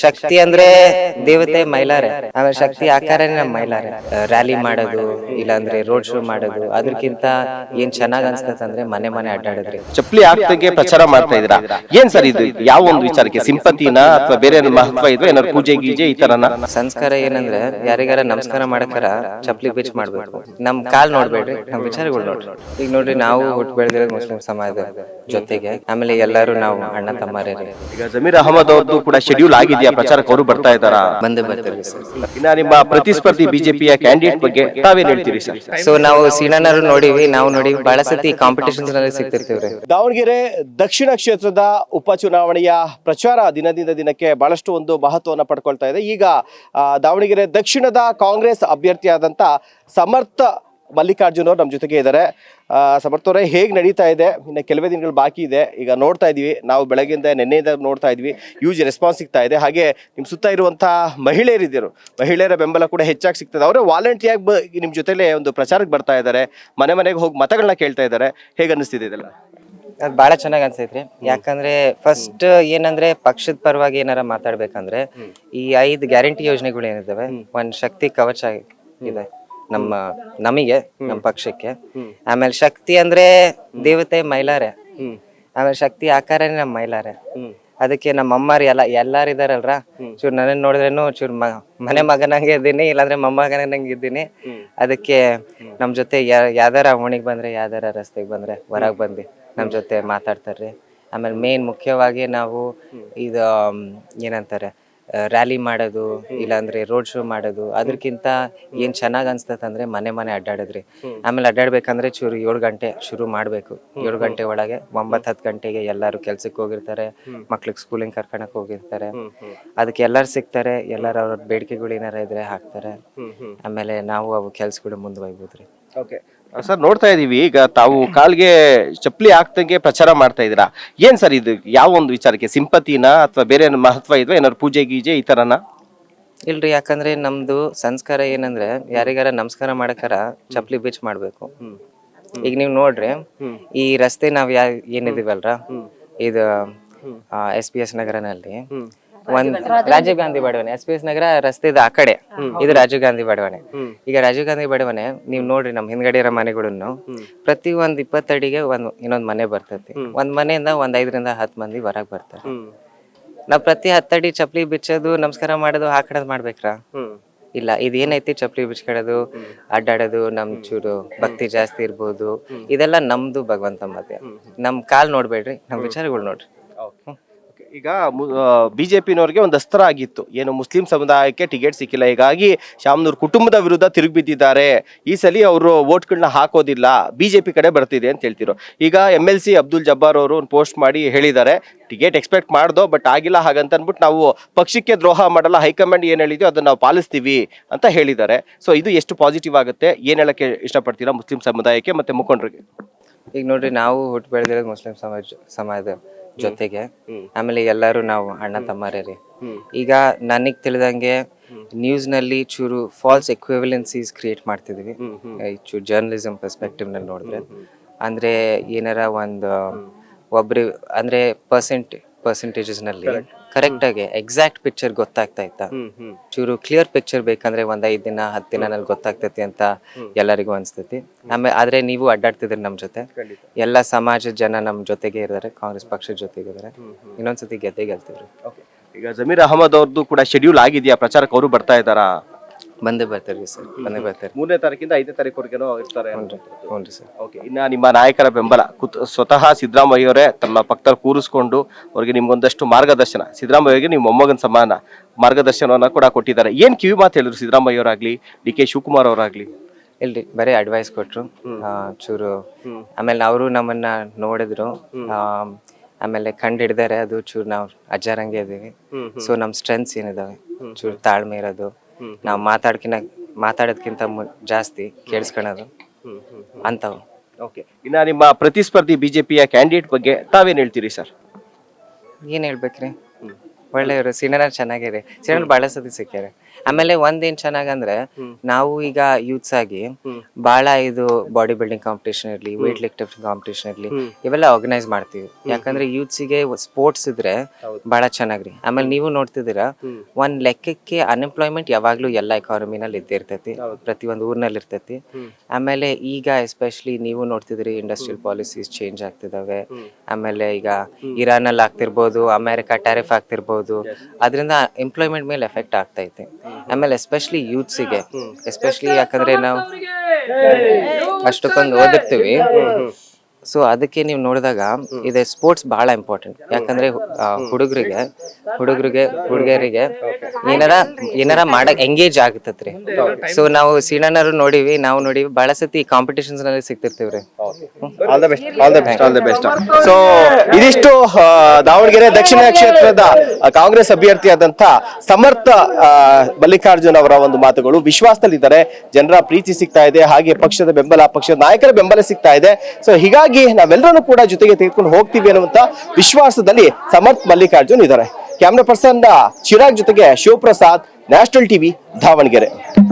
ಶಕ್ತಿ ಅಂದ್ರೆ ದೇವತೆ ಮೈಲಾರೆ, ಆಮೇಲೆ ಶಕ್ತಿ ಆಕಾರನೇ ನಮ್ಮ ಮೈಲಾರೆ. ರ್ಯಾಲಿ ಮಾಡೋದು ಇಲ್ಲಾಂದ್ರೆ ರೋಡ್ ಶೋ ಮಾಡೋದು ಅದಕ್ಕಿಂತ ಏನ್ ಚೆನ್ನಾಗ್ ಅನ್ಸ್ತತ್ ಅಂದ್ರೆ ಮನೆ ಮನೆ ಅಡ್ಡಾಡಿದ್ರಿ. ಚಪ್ಪಲಿ ಹಾಕ್ದಂಗೆ ಪ್ರಚಾರ ಮಾಡ್ತಾ ಇದ್ದೀರಾ, ಏನ್ ಸರ್ ಇದು? ಯಾವ ಒಂದು ವಿಚಾರಕ್ಕೆ? ಸಿಂಪತಿನ ಅಥವಾ ಬೇರೆ ಮಹತ್ವ ಇದ್ವಾ? ಏನಾದ್ರು ಪೂಜೆ ಗೀಜೆ ಈ ತರನ? ಸಂಸ್ಕಾರ ಏನಂದ್ರೆ ಯಾರಿಗಾರ ನಮಸ್ಕಾರ ಮಾಡಕಾರ ಚಪ್ಪಲಿ ಬಿಚ್ ಮಾಡ್ಬೇಕು. ನಮ್ ಕಾಲ್ ನೋಡ್ಬೇಡ್ರಿ, ನಮ್ ವಿಚಾರಗಳು ನೋಡ್ರಿ. ಈಗ ನೋಡ್ರಿ, ನಾವು ಹುಟ್ಟು ಬೆಳೆದಿರೋದು ಮುಸ್ಲಿಂ ಸಮಾಜದ ಜೊತೆಗೆ, ಆಮೇಲೆ ಎಲ್ಲರೂ ನಾವು ಅಣ್ಣ ತಮ್ಮರೇ. ಈಗ ಜಮೀರ್ ಅಹಮದ್ ಅವ್ರದ್ದು ಕೂಡ ಶೆಡ್ಯೂಲ್ ಆಗಿದೆಯಾ ಪ್ರಚಾರಕ್ಕೆ? ಅವರು ಬರ್ತಾ ಇದ್ದಾರಾ? ಬಂದೇ ಬರ್ತೀವಿ ಸರ್. ಇನ್ನ ನಿಮ್ಮ ಪ್ರತಿಸ್ಪರ್ಧಿ ಬಿಜೆಪಿಯ ಕ್ಯಾಂಡಿಡೇಟ್ ಬಗ್ಗೆ ತಾವೇನ್ ಹೇಳ್ತೀರಿ ಸರ್? ಸೊ ನಾವು ಸೀನಣ್ಣರು ನೋಡಿವಿ, ನಾವು ನೋಡಿವಿ, ಬಹಳ ಸತಿ ಕಾಂಪಿಟೇಷನ್ಸ್ ನಲ್ಲಿ ಸಿಗ್ತಿರ್ತೀವ್ರಿ. ದಾವಣಗೆರೆ ದಕ್ಷಿಣ ಕ್ಷೇತ್ರದ ಉಪಚುನಾವಣೆಯ ಪ್ರಚಾರ ದಿನದಿಂದ ದಿನಕ್ಕೆ ಬಹಳಷ್ಟು ಒಂದು ಮಹತ್ವವನ್ನು ಪಡ್ಕೊಳ್ತಾ ಇದೆ. ಈಗ ದಾವಣಗೆರೆ ದಕ್ಷಿಣದ ಕಾಂಗ್ರೆಸ್ ಅಭ್ಯರ್ಥಿಯಾದಂಥ ಸಮರ್ಥ ಮಲ್ಲಿಕಾರ್ಜುನ್ ಅವರು ನಮ್ಮ ಜೊತೆಗೆ ಇದ್ದಾರೆ. ಸಮರ್ಥ ಅವರೇ, ಹೇಗೆ ನಡೀತಾ ಇದೆ? ಇನ್ನು ಕೆಲವೇ ದಿನಗಳು ಬಾಕಿ ಇದೆ. ಈಗ ನೋಡ್ತಾ ಇದೀವಿ, ನಾವು ಬೆಳಗ್ಗೆಯಿಂದ ನೆನ್ನೆಯಿಂದ ನೋಡ್ತಾ ಇದ್ವಿ, ಯೂಸ್ ರೆಸ್ಪಾನ್ಸ್ ಸಿಗ್ತಾ ಇದೆ. ಹಾಗೆ ನಿಮ್ಮ ಸುತ್ತ ಇರುವಂತಹ ಮಹಿಳೆಯರಿದ್ದರು, ಮಹಿಳೆಯರ ಬೆಂಬಲ ಕೂಡ ಹೆಚ್ಚಾಗಿ ಸಿಗ್ತದೆ. ಅವರೇ ವಾಲಂಟಿಯಾಗಿ ನಿಮ್ಮ ಜೊತೆಲೆ ಒಂದು ಪ್ರಚಾರಕ್ಕೆ ಬರ್ತಾ ಇದ್ದಾರೆ, ಮನೆ ಮನೆಗೆ ಹೋಗಿ ಮತಗಳನ್ನ ಕೇಳ್ತಾ ಇದ್ದಾರೆ. ಹೇಗೆ ಅನ್ನಿಸ್ತಿದೆ ಇದೆಲ್ಲ? ಅದು ಬಹಳ ಚೆನ್ನಾಗಿ ಅನ್ಸೈತ್ರಿ. ಯಾಕಂದ್ರೆ ಫಸ್ಟ್ ಏನಂದ್ರೆ ಪಕ್ಷದ ಪರವಾಗಿ ಏನಾರ ಮಾತಾಡ್ಬೇಕಂದ್ರೆ ಈ 5 ಗ್ಯಾರಂಟಿ ಯೋಜನೆಗಳು ಏನಿದಾವೆ, ಒಂದ್ ಶಕ್ತಿ ಕವಚ ಇದೆ ನಮಗೆ ನಮ್ಮ ಪಕ್ಷಕ್ಕೆ. ಆಮೇಲೆ ಶಕ್ತಿ ಅಂದ್ರೆ ದೇವತೆ ಮೈಲಾರೆ, ಆಮೇಲೆ ಶಕ್ತಿ ಆಕಾರನೇ ನಮ್ಮ ಮೈಲಾರೆ. ಅದಕ್ಕೆ ನಮ್ಮ ಅಮ್ಮಾರಿ ಎಲ್ಲಾರು ಇದಾರಲ್ರ, ಚೂರ್ ನನ್ನ ನೋಡಿದ್ರೇನು ಚೂರ್ ಮನೆ ಮಗನಂಗೆ ಇದ್ದೀನಿ, ಇಲ್ಲಾಂದ್ರೆ ಮೊಮ್ಮಗನಂಗೆ ಇದ್ದೀನಿ. ಅದಕ್ಕೆ ನಮ್ ಜೊತೆ ಯಾವ್ದಾರ ಓಣಿಗೆ ಬಂದ್ರೆ, ಯಾವ್ದಾರ ರಸ್ತೆಗೆ ಬಂದ್ರೆ ಹೊರಗ್ ಬಂದು ನಮ್ ಜೊತೆ ಮಾತಾಡ್ತಾರ್ರಿ. ಆಮೇಲೆ ಮೇನ್ ಮುಖ್ಯವಾಗಿ ನಾವು ಇದು ಏನಂತಾರೆ, ರ್ಯಾಲಿ ಮಾಡೋದು ಇಲ್ಲಾಂದ್ರೆ ರೋಡ್ ಶೋ ಮಾಡೋದು ಅದಕ್ಕಿಂತ ಏನ್ ಚೆನ್ನಾಗ್ ಅನ್ಸ್ತತ್ ಅಂದ್ರೆ ಮನೆ ಮನೆ ಅಡ್ಡಾಡಿದ್ರಿ. ಆಮೇಲೆ ಅಡ್ಡಾಡ್ಬೇಕಂದ್ರೆ ಚೂರು 7 ಗಂಟೆ ಶುರು ಮಾಡ್ಬೇಕು. 7 ಗಂಟೆ ಒಳಗೆ 9-10 ಗಂಟೆಗೆ ಎಲ್ಲಾರು ಕೆಲ್ಸಕ್ಕೆ ಹೋಗಿರ್ತಾರೆ, ಮಕ್ಳಿಗೆ ಸ್ಕೂಲಿಂಗ್ ಕರ್ಕೊಂಡಕ್ ಹೋಗಿರ್ತಾರೆ. ಅದಕ್ಕೆ ಎಲ್ಲಾರು ಸಿಗ್ತಾರೆ, ಎಲ್ಲಾರು ಅವ್ರ ಬೇಡಿಕೆಗಳು ಏನಾರ ಇದ್ರೆ ಹಾಕ್ತಾರೆ. ಆಮೇಲೆ ನಾವು ಅವು ಕೆಲ್ಸಗಳು ಮುಂದುವರಿಬೋದ್ರಿ. ಓಕೆ ಸರ್, ನೋಡ್ತಾ ಇದೀವಿ, ಈಗ ತಾವು ಕಾಲ್ಗೆ ಚಪ್ಪಲಿ ಹಾಕ್ದಂಗೆ ಪ್ರಚಾರ ಮಾಡ್ತಾ ಇದ್ದೀರಾ, ಏನ್ ಸರ್ ಇದು? ಯಾವ ಒಂದು ವಿಚಾರಕ್ಕೆ? ಸಿಂಪತಿನ ಅಥವಾ ಬೇರೆ ಮಹತ್ವ ಇದ್ವಾ? ಏನಾದ್ರು ಪೂಜೆ ಗೀಜೆ ಈ ತರನ? ಇಲ್ರಿ, ಯಾಕಂದ್ರೆ ನಮ್ದು ಸಂಸ್ಕಾರ ಏನಂದ್ರೆ ಯಾರಿಗಾರ ನಮಸ್ಕಾರ ಮಾಡಕಾರ ಚಪ್ಪಲಿ ಬಿಚ್ ಮಾಡ್ಬೇಕು. ಈಗ ನೀವ್ ನೋಡ್ರಿ, ಈ ರಸ್ತೆ ನಾವ್ ಏನಿದೀವಲ್ರ, ಇದು SPS ನಗರನಲ್ಲಿ ಒಂದ್ ರಾಜೀವ್ ಗಾಂಧಿ ಬಡಾವಣೆ, SPS ನಗರ ರಸ್ತೆ ಆ ಕಡೆ, ಇದು ರಾಜೀವ್ ಗಾಂಧಿ ಬಡಾವಣೆ. ಈಗ ರಾಜೀವ್ ಗಾಂಧಿ ಬಡಾವಣೆ ನೀವ್ ನೋಡ್ರಿ, ನಮ್ ಹಿಂದ್ಗಡೆ ಇರೋ ಮನೆಗಳನ್ನು ಪ್ರತಿ 20 ಅಡಿಗೆ ಇನ್ನೊಂದ್ ಮನೆ ಬರ್ತೈತಿ. ಒಂದ್ ಮನೆಯಿಂದ 5-10 ಮಂದಿ ಹೊರಗ್ ಬರ್ತಾರೆ. ನಾವ್ ಪ್ರತಿ 10 ಅಡಿ ಚಪ್ಪಲಿ ಬಿಚ್ಚೋದು, ನಮಸ್ಕಾರ ಮಾಡೋದು, ಹಾಕಡೋದು ಮಾಡ್ಬೇಕ್ರಾ? ಇಲ್ಲ. ಇದೇನೈತಿ, ಚಪ್ಪಲಿ ಬಿಚ್ಕೊಳ್ಳೋದು, ಅಡ್ಡಾಡೋದು, ನಮ್ ಚೂರು ಭಕ್ತಿ ಜಾಸ್ತಿ ಇರ್ಬೋದು, ಇದೆಲ್ಲ ನಮ್ದು ಭಗವಂತ ಮಧ್ಯ. ನಮ್ ಕಾಲ್ ನೋಡ್ಬೇಡ್ರಿ, ನಮ್ ವಿಚಾರಗಳು ನೋಡ್ರಿ. ಈಗ ಬಿಜೆಪಿನವ್ರಿಗೆ ಒಂದು ಅಸ್ತ್ರ ಆಗಿತ್ತು, ಏನು ಮುಸ್ಲಿಂ ಸಮುದಾಯಕ್ಕೆ ಟಿಕೆಟ್ ಸಿಕ್ಕಿಲ್ಲ, ಹೀಗಾಗಿ ಶಾಮನೂರ್ ಕುಟುಂಬದ ವಿರುದ್ಧ ತಿರುಗಿಬಿದ್ದಿದ್ದಾರೆ, ಈ ಸಲ ಅವರು ವೋಟ್ಗಳನ್ನ ಹಾಕೋದಿಲ್ಲ, ಬಿಜೆಪಿ ಕಡೆ ಬರ್ತಿದೆ ಅಂತ ಹೇಳ್ತಿರೋ. ಈಗ MLC ಅಬ್ದುಲ್ ಜಬ್ಬಾರ್ ಅವರು ಒಂದು ಪೋಸ್ಟ್ ಮಾಡಿ ಹೇಳಿದ್ದಾರೆ, ಟಿಕೆಟ್ ಎಕ್ಸ್ಪೆಕ್ಟ್ ಮಾಡ್ದೋ, ಬಟ್ ಆಗಿಲ್ಲ, ಹಾಗಂತ ಅಂದ್ಬಿಟ್ಟು ನಾವು ಪಕ್ಷಕ್ಕೆ ದ್ರೋಹ ಮಾಡಲ್ಲ, ಹೈಕಮಾಂಡ್ ಏನ್ ಹೇಳಿದ್ಯೋ ಅದನ್ನ ನಾವು ಪಾಲಿಸ್ತೀವಿ ಅಂತ ಹೇಳಿದ್ದಾರೆ. ಸೊ ಇದು ಎಷ್ಟು ಪಾಸಿಟಿವ್ ಆಗುತ್ತೆ? ಏನ್ ಹೇಳಕ್ಕೆ ಇಷ್ಟಪಡ್ತೀರಾ ಮುಸ್ಲಿಂ ಸಮುದಾಯಕ್ಕೆ ಮತ್ತೆ ಮುಖಂಡರಿಗೆ? ಈಗ ನೋಡ್ರಿ, ನಾವು ಹುಟ್ಟು ಬೆಳೆದಿರೋದು ಮುಸ್ಲಿಂ ಸಮಾಜದ ಜೊತೆಗೆ, ಆಮೇಲೆ ಎಲ್ಲರೂ ನಾವು ಅಣ್ಣ ತಮ್ಮರೇ. ಈಗ ನನಗ್ ತಿಳಿದಂಗೆ ನ್ಯೂಸ್ ನಲ್ಲಿ ಚೂರು ಫಾಲ್ಸ್ ಎಕ್ವಿವೆಲೆನ್ಸೀಸ್ ಕ್ರಿಯೇಟ್ ಮಾಡ್ತಿದ್ವಿ, ಚೂರು ಜರ್ನಲಿಸಂ ಪರ್ಸ್ಪೆಕ್ಟಿವ್ ನಲ್ಲಿ ನೋಡಿದ್ರೆ. ಅಂದ್ರೆ ಏನಾರ ಒಂದು ಒಬ್ರು ಅಂದ್ರೆ ಪರ್ಸೆಂಟೇಜಸ್ ನಲ್ಲಿ ಕರೆಕ್ಟ್ ಆಗಿ ಎಕ್ಸಾಕ್ಟ್ ಪಿಕ್ಚರ್ ಗೊತ್ತಾಗ್ತಾ ಇತ್ತ. ಚೂರು ಕ್ಲಿಯರ್ ಪಿಕ್ಚರ್ ಬೇಕಂದ್ರೆ 1-5 ದಿನ 10 ದಿನಲ್ಲಿ ಗೊತ್ತಾಗ್ತೈತಿ ಅಂತ ಎಲ್ಲರಿಗೂ ಅನ್ಸ್ತೈತಿ. ಆದ್ರೆ ನೀವು ಅಡ್ಡಾಡ್ತಿದ್ರಿ ನಮ್ ಜೊತೆ, ಎಲ್ಲಾ ಸಮಾಜದ ಜನ ನಮ್ ಜೊತೆಗೆ ಇದ್ದಾರೆ, ಕಾಂಗ್ರೆಸ್ ಪಕ್ಷದ ಜೊತೆಗೆ ಇದಾರೆ. ಇನ್ನೊಂದ್ಸತಿ ಗೆಲ್ತೀವ್ರಿ. ಈಗ ಜಮೀರ್ ಅಹಮದ್ ಅವ್ರದ್ದು ಕೂಡ ಶೆಡ್ಯೂಲ್ ಆಗಿದೆಯಾ ಪ್ರಚಾರಕ್ಕೆ? ಅವರು ಬರ್ತಾ ಇದ್ದಾರಾ? ಬಂದೇ ಬರ್ತಾರ್ರಿ ಸರ್, ಬಂದೇ ಬರ್ತಾರೆ. 3ನೇ ತಾರೀಕಿಂದ 5ನೇ ತಾರೀಕುವರೆಗೂ ಇರ್ತಾರೆ. ಹ್ಞೂ ಸರ್. ಓಕೆ, ಇನ್ನ ನಿಮ್ಮ ನಾಯಕರ ಬೆಂಬಲ ಸ್ವತಃ ಸಿದ್ದರಾಮಯ್ಯ ಅವರೇ ತಮ್ಮ ಪಕ್ಕದಲ್ಲಿ ಕೂರಿಸ್ಕೊಂಡು ಅವ್ರಿಗೆ ನಿಮ್ಗೊಂದಷ್ಟು ಮಾರ್ಗದರ್ಶನ, ಸಿದ್ದರಾಮಯ್ಯಗೆ ನಿಮ್ಮ ಮೊಮ್ಮಗನ ಸಮಾನ ಮಾರ್ಗದರ್ಶನವನ್ನ ಕೂಡ ಕೊಟ್ಟಿದ್ದಾರೆ. ಏನ್ ಕಿವಿ ಮಾತು ಹೇಳಿದ್ರು ಸಿದ್ದರಾಮಯ್ಯ ಅವರಾಗ್ಲಿ, DK ಶಿವಕುಮಾರ್ ಅವರಾಗ್ಲಿ? ಇಲ್ರಿ, ಬರೀ ಅಡ್ವೈಸ್ ಕೊಟ್ರು ಚೂರು. ಆಮೇಲೆ ಅವರು ನಮ್ಮನ್ನ ನೋಡಿದ್ರು, ಆಮೇಲೆ ಕಂಡು ಹಿಡ್ದಾರೆ. ಅದು ಚೂರು ನಾವು ಅಜ್ಜಾರಂಗೆ ಇದೀವಿ. ಸೊ ನಮ್ ಸ್ಟ್ರೆಂತ್ಸ್ ಏನಿದಾವೆ, ಚೂರು ತಾಳ್ಮೆ ಇರೋದು, ನಾವು ಮಾತಾಡೋದ್ಕಿಂತ ಜಾಸ್ತಿ ಕೇಳಿಸ್ಕೊಳ್ಳೋದು ಅಂತವು. ಓಕೆ, ಇನ್ನ ನಿಮ್ಮ ಪ್ರತಿಸ್ಪರ್ಧಿ ಬಿಜೆಪಿಯ ಕ್ಯಾಂಡಿಡೇಟ್ ಬಗ್ಗೆ ತಾವೇನ್ ಹೇಳ್ತೀರಿ ಸರ್? ಏನ್ ಹೇಳ್ಬೇಕ್ರಿ, ಒಳ್ಳೆಯವರು ಸೀನಿಯರ್ ಚೆನ್ನಾಗಿರಿ ಸೀನಿಯರ್ ಬಹಳ ಸತಿ ಸಿಕ್ಕ್ಯಾರೆ. ಆಮೇಲೆ ಒಂದೇನ್ ಚೆನ್ನಾಗಂದ್ರೆ ನಾವು ಈಗ ಯೂತ್ಸ್ ಆಗಿ ಬಹಳ ಇದು ಬಾಡಿ ಬಿಲ್ಡಿಂಗ್ ಕಾಂಪಿಟೇಷನ್ ಇರ್ಲಿ, ವೇಟ್ ಲಿಫ್ಟಿಂಗ್ ಕಾಂಪಿಟೇಷನ್ ಇರ್ಲಿ, ಇವೆಲ್ಲ ಆರ್ಗನೈಸ್ ಮಾಡ್ತೀವಿ. ಯಾಕಂದ್ರೆ ಯೂತ್ಸಿಗೆ ಸ್ಪೋರ್ಟ್ಸ್ ಇದ್ರೆ ಬಹಳ ಚೆನ್ನಾಗ್ರಿ. ಆಮೇಲೆ ನೀವು ನೋಡ್ತಿದ್ದೀರಾ ಒಂದ್ ಲೆಕ್ಕಕ್ಕೆ ಅನ್ಎಂಪ್ಲಾಯ್ಮೆಂಟ್ ಯಾವಾಗ್ಲೂ ಎಲ್ಲ ಎಕಾನಮಿನಲ್ಲಿ ಇದ್ದೇ ಇರ್ತೈತಿ, ಪ್ರತಿಯೊಂದು ಊರ್ನಲ್ಲಿ ಇರ್ತೈತಿ. ಆಮೇಲೆ ಈಗ ಎಸ್ಪೆಷಲಿ ನೀವು ನೋಡ್ತಿದ್ರಿ ಇಂಡಸ್ಟ್ರಿಯಲ್ ಪಾಲಿಸೀಸ್ ಚೇಂಜ್ ಆಗ್ತಿದಾವೆ. ಆಮೇಲೆ ಈಗ ಇರಾನ್ ಅಲ್ಲಿ ಆಗ್ತಿರ್ಬೋದು, ಅಮೆರಿಕ ಟ್ಯಾರಿಫ್ ಆಗ್ತಿರ್ಬೋದು, ಅದರಿಂದ ಎಂಪ್ಲಾಯ್ಮೆಂಟ್ ಮೇಲೆ ಎಫೆಕ್ಟ್ ಆಗ್ತೈತೆ. ಆಮೇಲೆ ಎಸ್ಪೆಷಲಿ ಯೂತ್ಸಿಗೆ ಎಸ್ಪೆಷಲಿ ಯಾಕಂದ್ರೆ ನಾವು ಅಷ್ಟಕ್ಕೊಂದು ಓದಿರ್ತೀವಿ. ಸೊ ಅದಕ್ಕೆ ನೀವು ನೋಡಿದಾಗ ಇದೆ ಸ್ಪೋರ್ಟ್ಸ್ ಬಹಳ ಇಂಪಾರ್ಟೆಂಟ್. ಯಾಕಂದ್ರೆ ಹುಡುಗಿಯರಿಗೆ ಏನಾರ ಮಾಡಕ್ ಎಂಗೇಜ್ ಆಗತ್ತತ್ರಿ. ಸೊ ನಾವು ಸೀನಣ್ಣರು ನೋಡಿವಿ, ನಾವು ನೋಡಿವಿ ಬಹಳ ಸತಿ ಕಾಂಪಿಟೇಷನ್ಸ್ ನಲ್ಲಿ ಸಿಗ್ತಿರ್ತೀವ್ರಿ. All the best. ಸೊ ಇದಿಷ್ಟು ದಾವಣಗೆರೆ ದಕ್ಷಿಣ ಕ್ಷೇತ್ರದ ಕಾಂಗ್ರೆಸ್ ಅಭ್ಯರ್ಥಿಯಾದಂತ ಸಮರ್ಥ ಮಲ್ಲಿಕಾರ್ಜುನ್ ಅವರ ಒಂದು ಮಾತುಗಳು. ವಿಶ್ವಾಸದಲ್ಲಿದ್ದಾರೆ, ಜನರ ಪ್ರೀತಿ ಸಿಗ್ತಾ ಇದೆ, ಹಾಗೆ ಪಕ್ಷದ ಬೆಂಬಲ, ಪಕ್ಷದ ನಾಯಕರ ಬೆಂಬಲ ಸಿಗ್ತಾ ಇದೆ. ಸೊ ಹೀಗಾಗಿ ನಾವೆಲ್ಲರೂ ಕೂಡ ಜೊತೆಗೆ ತೆಗೆದುಕೊಂಡು ಹೋಗ್ತೀವಿ ಅನ್ನುವಂತ ವಿಶ್ವಾಸದಲ್ಲಿ ಸಮರ್ಥ ಮಲ್ಲಿಕಾರ್ಜುನ್ ಇದ್ದಾರೆ. ಕ್ಯಾಮ್ರಾ ಪರ್ಸನ್ ಚಿರಾಗ್ ಜೊತೆಗೆ ಶಿವಪ್ರಸಾದ್, ನ್ಯಾಷನಲ್ ಟಿವಿ, ದಾವಣಗೆರೆ.